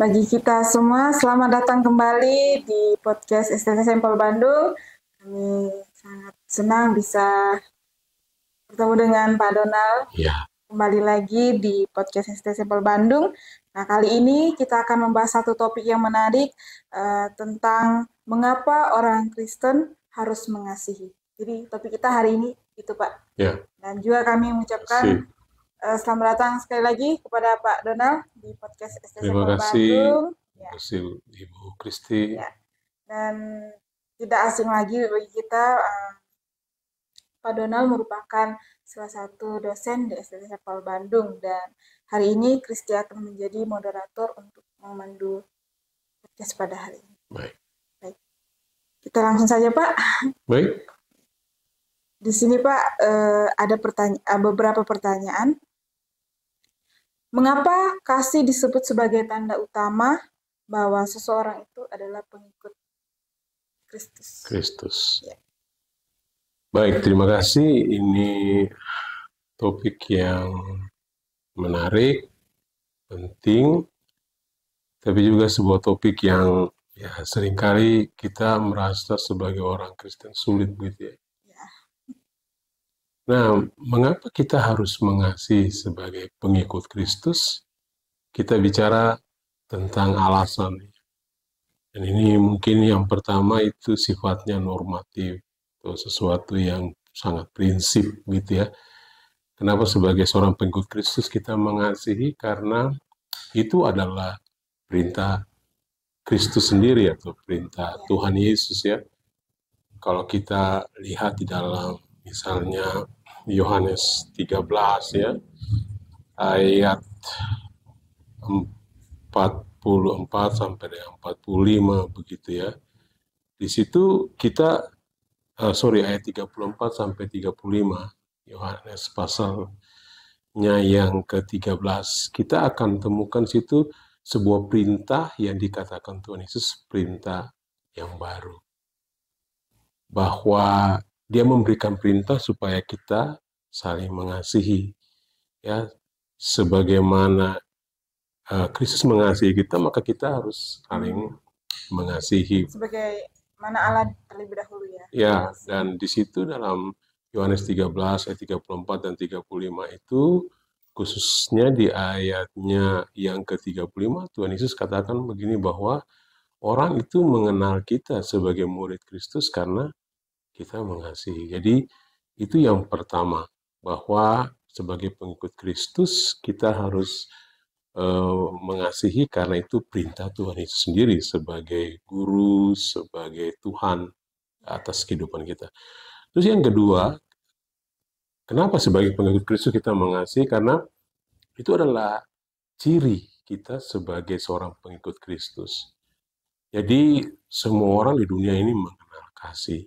Bagi kita semua, selamat datang kembali di podcast STT Sampel Bandung. Kami sangat senang bisa bertemu dengan Pak Donald. Ya, Kembali lagi di podcast STT Sampel Bandung. Nah, kali ini kita akan membahas satu topik yang menarik tentang mengapa orang Kristen harus mengasihi. Jadi topik kita hari ini itu, Pak. ya. Dan juga kami mengucapkan selamat datang sekali lagi kepada Pak Donald di podcast STT Terima Sampel kasih, Bandung. terima kasih Ibu Kristi. Ya. Dan tidak asing lagi bagi kita, Pak Donald merupakan salah satu dosen di STT Sampel Bandung, dan hari ini Kristi akan menjadi moderator untuk memandu podcast pada hari ini. Baik. Kita langsung saja, Pak. Baik. Di sini, Pak, ada beberapa pertanyaan. Mengapa kasih disebut sebagai tanda utama bahwa seseorang itu adalah pengikut Kristus? Ya. Baik, terima kasih. Ini topik yang menarik, penting, tapi juga sebuah topik yang seringkali kita merasa sebagai orang Kristen sulit gitu ya. Nah, mengapa kita harus mengasihi sebagai pengikut Kristus? Kita bicara tentang alasan. Dan ini mungkin yang pertama itu sifatnya normatif, atau sesuatu yang sangat prinsip gitu ya. Kenapa sebagai seorang pengikut Kristus kita mengasihi? Karena itu adalah perintah Kristus sendiri atau perintah Tuhan Yesus ya. Kalau kita lihat di dalam misalnya Yohanes 13 ya, ayat 44 sampai dengan 45 begitu ya. Di situ kita ayat 34 sampai 35 Yohanes pasalnya yang ke-13, kita akan temukan situ sebuah perintah yang dikatakan Tuhan Yesus perintah yang baru. Bahwa dia memberikan perintah supaya kita saling mengasihi. Ya, sebagaimana Kristus mengasihi kita, maka kita harus saling mengasihi. Sebagai mana Allah terlebih dahulu ya. Ya, dan di situ dalam Yohanes 13 ayat 34 dan 35 itu, khususnya di ayatnya yang ke-35, Tuhan Yesus katakan begini bahwa orang itu mengenal kita sebagai murid Kristus karena kita mengasihi. Jadi itu yang pertama, bahwa sebagai pengikut Kristus kita harus mengasihi karena itu perintah Tuhan Yesus sendiri sebagai guru, sebagai Tuhan atas kehidupan kita. Terus yang kedua, kenapa sebagai pengikut Kristus kita mengasihi? Karena itu adalah ciri kita sebagai seorang pengikut Kristus. Jadi semua orang di dunia ini mengenal kasih.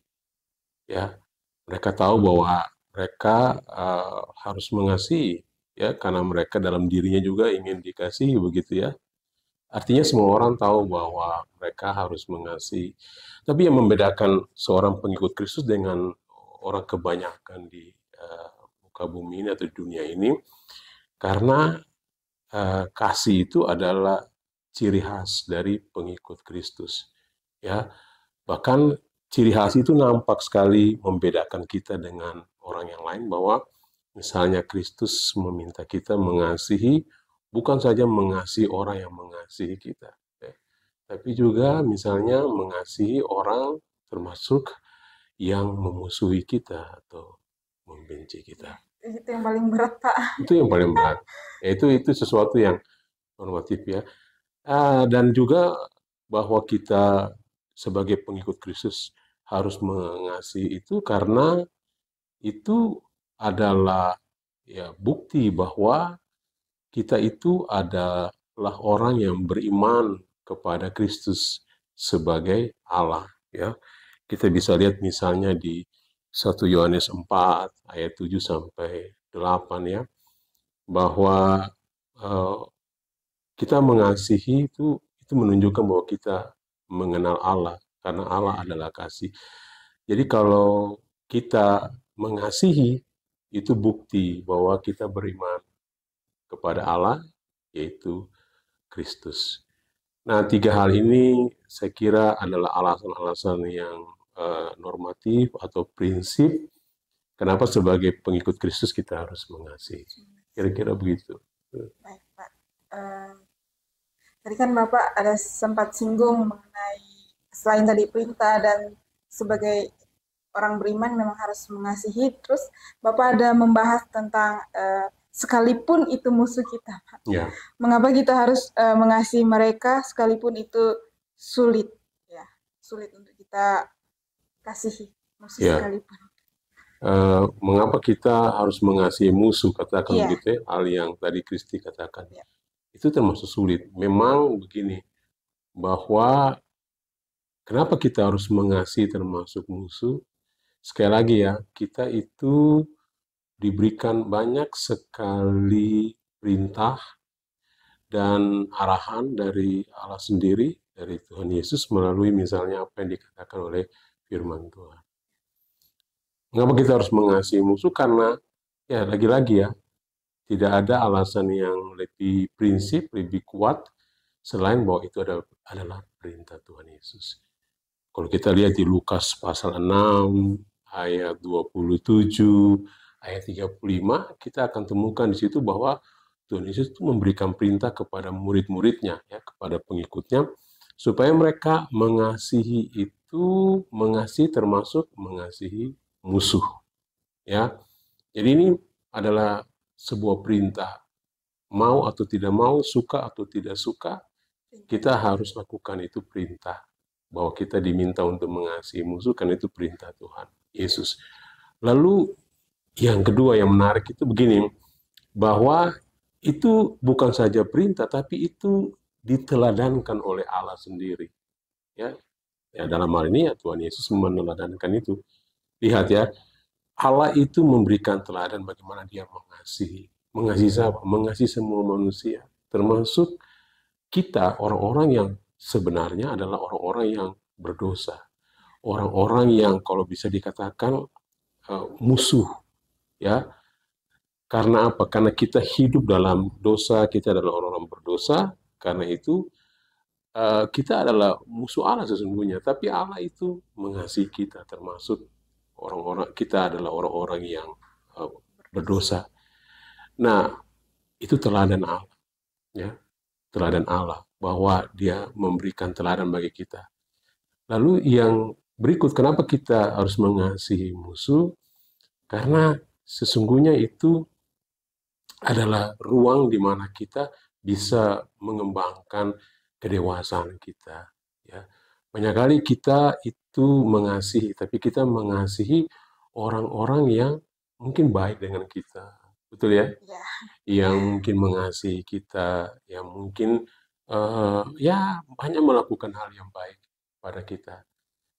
Ya, mereka tahu bahwa mereka harus mengasihi, ya, karena mereka dalam dirinya juga ingin dikasihi begitu ya. Artinya semua orang tahu bahwa mereka harus mengasihi. Tapi yang membedakan seorang pengikut Kristus dengan orang kebanyakan di muka bumi ini atau di dunia ini, karena kasih itu adalah ciri khas dari pengikut Kristus. Ya, bahkan ciri khas itu nampak sekali membedakan kita dengan orang yang lain, bahwa misalnya Kristus meminta kita mengasihi, bukan saja mengasihi orang yang mengasihi kita, tapi juga misalnya mengasihi orang termasuk yang memusuhi kita atau membenci kita. Itu yang paling berat, Pak. Itu yang paling berat. Itu sesuatu yang normatif ya. Dan juga bahwa kita sebagai pengikut Kristus harus mengasihi itu karena itu adalah ya bukti bahwa kita itu adalah orang yang beriman kepada Kristus sebagai Allah ya. Kita bisa lihat misalnya di 1 Yohanes 4 ayat 7 sampai 8 ya, bahwa kita mengasihi itu menunjukkan bahwa kita mengenal Allah, karena Allah adalah kasih. Jadi kalau kita mengasihi, itu bukti bahwa kita beriman kepada Allah, yaitu Kristus. Nah, tiga hal ini saya kira adalah alasan-alasan yang normatif atau prinsip kenapa sebagai pengikut Kristus kita harus mengasihi. Kira-kira begitu. Baik, Pak. Eh, Tadi kan Bapak ada sempat singgung mengenai selain tadi perintah dan sebagai orang beriman memang harus mengasihi. Terus Bapak ada membahas tentang sekalipun itu musuh kita, Pak. Ya, Mengapa kita harus mengasihi mereka sekalipun itu sulit, ya, sulit untuk kita kasihi musuh ya. sekalipun. Mengapa kita harus mengasihi musuh, katakan Iya, begitu ya, hal yang tadi Kristi katakan. ya, Itu termasuk sulit. Memang begini, bahwa kenapa kita harus mengasihi termasuk musuh? Sekali lagi ya, kita itu diberikan banyak sekali perintah dan arahan dari Allah sendiri, dari Tuhan Yesus melalui misalnya apa yang dikatakan oleh firman Tuhan. Mengapa kita harus mengasihi musuh? Karena ya lagi-lagi ya, tidak ada alasan yang lebih prinsip, lebih kuat selain bahwa itu adalah perintah Tuhan Yesus. Kalau kita lihat di Lukas pasal 6, ayat 27, ayat 35, kita akan temukan di situ bahwa Tuhan Yesus itu memberikan perintah kepada murid-muridnya, ya, kepada pengikutnya, supaya mereka mengasihi itu, mengasihi termasuk mengasihi musuh. Ya, jadi ini adalah sebuah perintah. Mau atau tidak mau, suka atau tidak suka, kita harus lakukan itu perintah. Bahwa kita diminta untuk mengasihi musuh, karena itu perintah Tuhan Yesus. Lalu yang kedua yang menarik itu begini, bahwa itu bukan saja perintah, tapi itu diteladankan oleh Allah sendiri. Ya, ya dalam hal ini ya Tuhan Yesus meneladankan itu. Lihat ya, Allah itu memberikan teladan bagaimana dia mengasihi. Mengasihi siapa? Mengasihi semua manusia. Termasuk kita, orang-orang yang sebenarnya adalah orang-orang yang berdosa. Orang-orang yang kalau bisa dikatakan musuh. Ya, karena apa? Karena kita hidup dalam dosa, kita adalah orang-orang berdosa. Karena itu kita adalah musuh Allah sesungguhnya. Tapi Allah itu mengasihi kita, termasuk orang-orang kita adalah orang-orang yang berdosa. Nah, itu teladan Allah, ya, teladan Allah bahwa Dia memberikan teladan bagi kita. Lalu yang berikut, kenapa kita harus mengasihi musuh? Karena sesungguhnya itu adalah ruang di mana kita bisa mengembangkan kedewasaan kita. Ya, banyak kali kita itu mengasihi, tapi kita mengasihi orang-orang yang mungkin baik dengan kita, betul ya? ya, Yang mungkin mengasihi kita, yang mungkin ya banyak melakukan hal yang baik pada kita.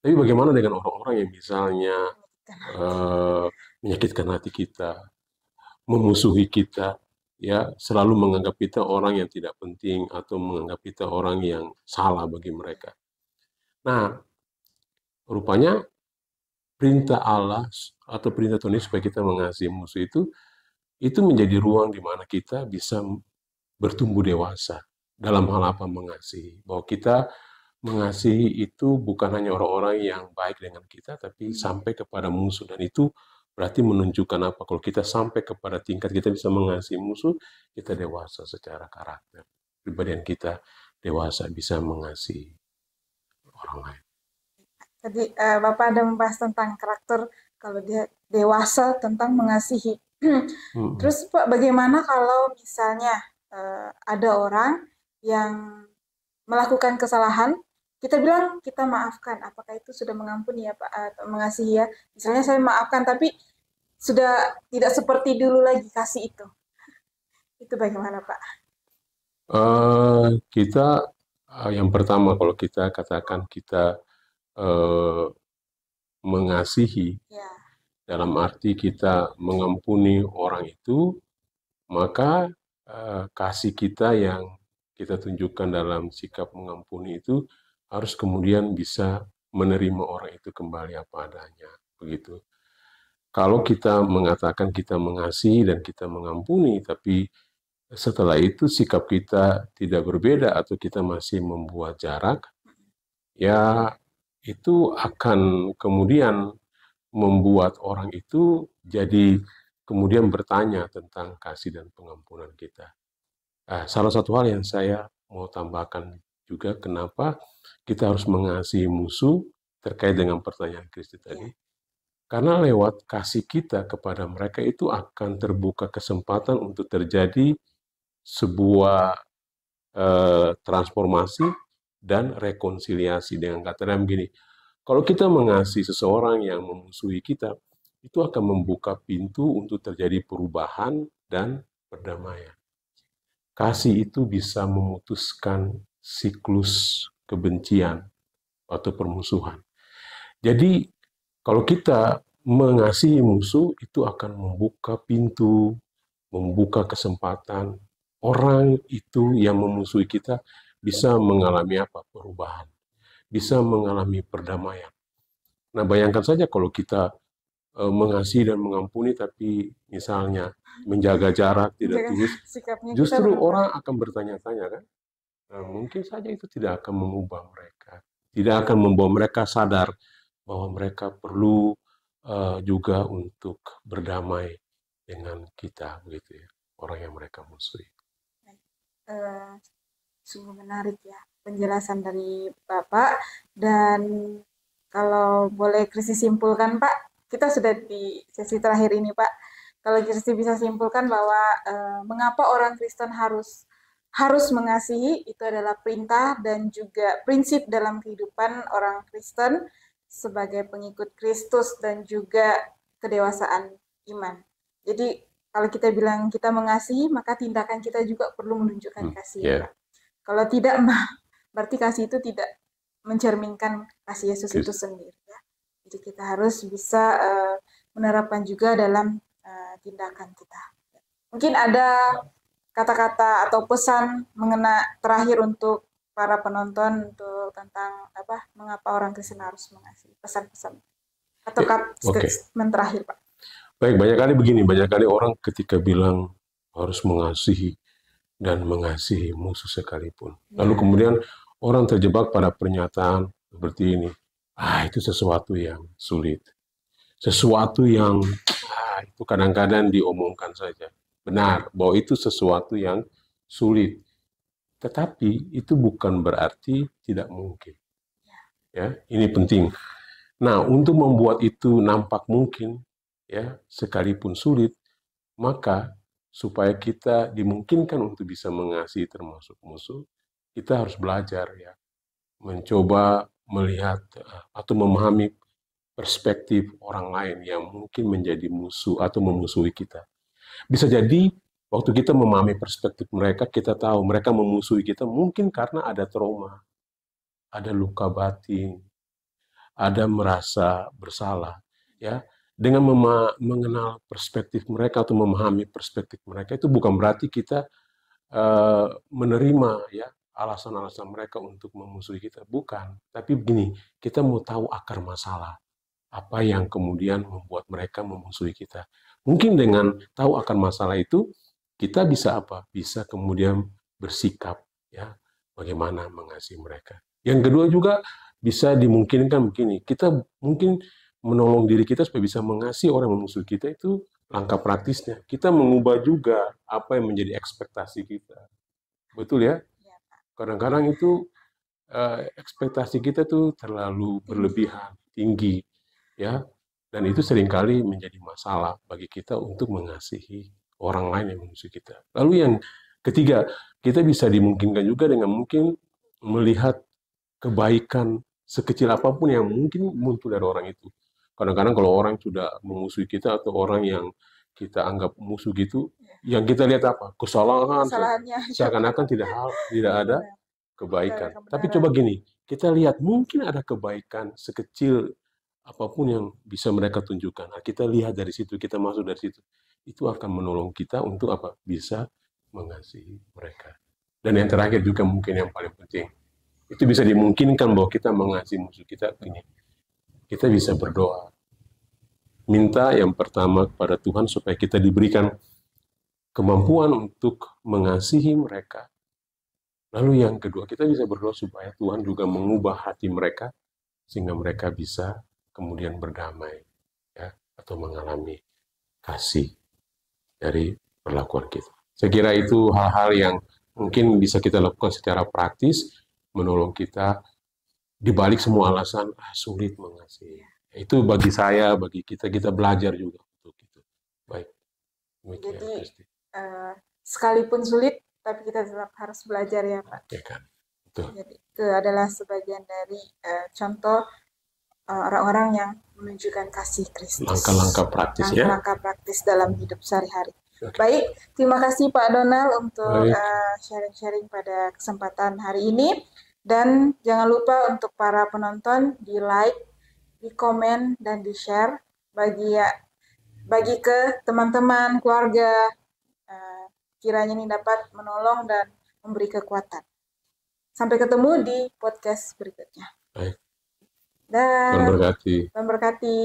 Tapi bagaimana dengan orang-orang yang misalnya menyakitkan hati. eh, menyakitkan hati kita, memusuhi kita, ya selalu menganggap kita orang yang tidak penting atau menganggap kita orang yang salah bagi mereka. Nah, rupanya perintah Allah atau perintah Tuhan supaya kita mengasihi musuh itu menjadi ruang di mana kita bisa bertumbuh dewasa dalam hal apa mengasihi. Bahwa kita mengasihi itu bukan hanya orang-orang yang baik dengan kita, tapi sampai kepada musuh. Dan itu berarti menunjukkan apa? Kalau kita sampai kepada tingkat kita bisa mengasihi musuh, kita dewasa secara karakter. Pribadian kita dewasa bisa mengasihi orang lain. Tadi Bapak ada membahas tentang karakter kalau dia dewasa tentang mengasihi. Hmm. Terus Pak, bagaimana kalau misalnya ada orang yang melakukan kesalahan, kita bilang kita maafkan. Apakah itu sudah mengampuni ya Pak atau mengasihi ya? Misalnya saya maafkan tapi sudah tidak seperti dulu lagi kasih itu. Itu bagaimana Pak? Kita yang pertama kalau kita katakan kita eh, mengasihi Ya, dalam arti kita mengampuni orang itu, maka kasih kita yang kita tunjukkan dalam sikap mengampuni itu harus kemudian bisa menerima orang itu kembali apa adanya, begitu. Kalau kita mengatakan kita mengasihi dan kita mengampuni, tapi setelah itu sikap kita tidak berbeda atau kita masih membuat jarak, ya itu akan kemudian membuat orang itu jadi kemudian bertanya tentang kasih dan pengampunan kita. Salah satu hal yang saya mau tambahkan juga, kenapa kita harus mengasihi musuh terkait dengan pertanyaan Kristi tadi. Karena lewat kasih kita kepada mereka itu akan terbuka kesempatan untuk terjadi sebuah transformasi dan rekonsiliasi. Dengan kata lain begini, kalau kita mengasihi seseorang yang memusuhi kita, itu akan membuka pintu untuk terjadi perubahan dan perdamaian. Kasih itu bisa memutuskan siklus kebencian atau permusuhan. Jadi, kalau kita mengasihi musuh, itu akan membuka pintu, membuka kesempatan. Orang itu yang memusuhi kita bisa mengalami apa? Perubahan. Bisa mengalami perdamaian. Nah, bayangkan saja kalau kita mengasihi dan mengampuni, tapi misalnya menjaga jarak, tidak tulus, justru orang akan bertanya-tanya kan? Nah, mungkin saja itu tidak akan mengubah mereka. Tidak akan membawa mereka sadar bahwa mereka perlu juga untuk berdamai dengan kita, begitu ya, orang yang mereka musuhi. Sungguh menarik ya penjelasan dari Bapak, dan kalau boleh Kristi simpulkan Pak, kita sudah di sesi terakhir ini Pak. Kalau Kristi bisa simpulkan bahwa mengapa orang Kristen harus mengasihi, itu adalah perintah dan juga prinsip dalam kehidupan orang Kristen sebagai pengikut Kristus dan juga kedewasaan iman. Jadi kalau kita bilang kita mengasihi, maka tindakan kita juga perlu menunjukkan kasih. Pak. Kalau tidak, berarti kasih itu tidak mencerminkan kasih Yesus itu sendiri. Ya. Jadi kita harus bisa menerapkan juga dalam tindakan kita. Mungkin ada kata-kata atau pesan terakhir untuk para penonton untuk tentang mengapa orang Kristen harus mengasihi, pesan-pesan atau statement terakhir, Pak. Baik, banyak kali orang ketika bilang harus mengasihi dan mengasihi musuh sekalipun. Lalu kemudian orang terjebak pada pernyataan seperti ini. Itu sesuatu yang sulit. Sesuatu yang itu kadang-kadang diomongkan saja. Benar, bahwa itu sesuatu yang sulit. Tetapi itu bukan berarti tidak mungkin. Ya, ini penting. Nah, untuk membuat itu nampak mungkin, ya, sekalipun sulit, maka supaya kita dimungkinkan untuk bisa mengasihi termasuk musuh, kita harus belajar ya, mencoba melihat atau memahami perspektif orang lain yang mungkin menjadi musuh atau memusuhi kita. Bisa jadi waktu kita memahami perspektif mereka, kita tahu mereka memusuhi kita mungkin karena ada trauma, ada luka batin, ada merasa bersalah, ya. Dengan mengenal perspektif mereka atau memahami perspektif mereka, itu bukan berarti kita menerima ya alasan-alasan mereka untuk memusuhi kita, bukan. Tapi begini, kita mau tahu akar masalah, apa yang kemudian membuat mereka memusuhi kita. Mungkin dengan tahu akar masalah itu, kita bisa apa? Bisa kemudian bersikap ya, bagaimana mengasihi mereka. Yang kedua juga bisa dimungkinkan begini, kita mungkin menolong diri kita supaya bisa mengasihi orang yang memusuhi kita, itu langkah praktisnya. Kita mengubah juga apa yang menjadi ekspektasi kita. Betul ya? Kadang-kadang itu ekspektasi kita tuh terlalu berlebihan, tinggi, ya. Dan itu seringkali menjadi masalah bagi kita untuk mengasihi orang lain yang memusuhi kita. Lalu yang ketiga, kita bisa dimungkinkan juga dengan mungkin melihat kebaikan sekecil apapun yang mungkin muncul dari orang itu. Kadang-kadang kalau orang sudah memusuhi kita atau orang yang kita anggap musuh gitu, yang kita lihat apa? Kesalahan, seakan-akan tidak ada kebaikan. Tapi coba gini, kita lihat mungkin ada kebaikan sekecil apapun yang bisa mereka tunjukkan. Nah, kita lihat dari situ, kita masuk dari situ. Itu akan menolong kita untuk apa? Bisa mengasihi mereka. Dan yang terakhir juga mungkin yang paling penting, itu bisa dimungkinkan bahwa kita mengasihi musuh kita ini. Kita bisa berdoa. Minta yang pertama kepada Tuhan supaya kita diberikan kemampuan untuk mengasihi mereka. Lalu yang kedua, kita bisa berdoa supaya Tuhan juga mengubah hati mereka, sehingga mereka bisa kemudian berdamai, ya, atau mengalami kasih dari perlakuan kita. Saya kira itu hal-hal yang mungkin bisa kita lakukan secara praktis, menolong kita di balik semua alasan sulit mengasihi. Itu bagi saya, bagi kita belajar juga untuk itu. Baik, demikian Jadi Kristi. sekalipun sulit, tapi kita tetap harus belajar ya Pak. Ya kan, betul. Jadi itu adalah sebagian dari contoh orang-orang yang menunjukkan kasih Kristus. Langkah-langkah praktis ya. Langkah-langkah praktis dalam hidup sehari-hari. Oke. Baik, terima kasih Pak Donald untuk Baik. sharing-sharing pada kesempatan hari ini. Dan jangan lupa untuk para penonton di like, di komen, dan di share bagi ke teman-teman, keluarga, kiranya ini dapat menolong dan memberi kekuatan. Sampai ketemu di podcast berikutnya. Baik. Dan Tuhan berkati. Tuhan berkati.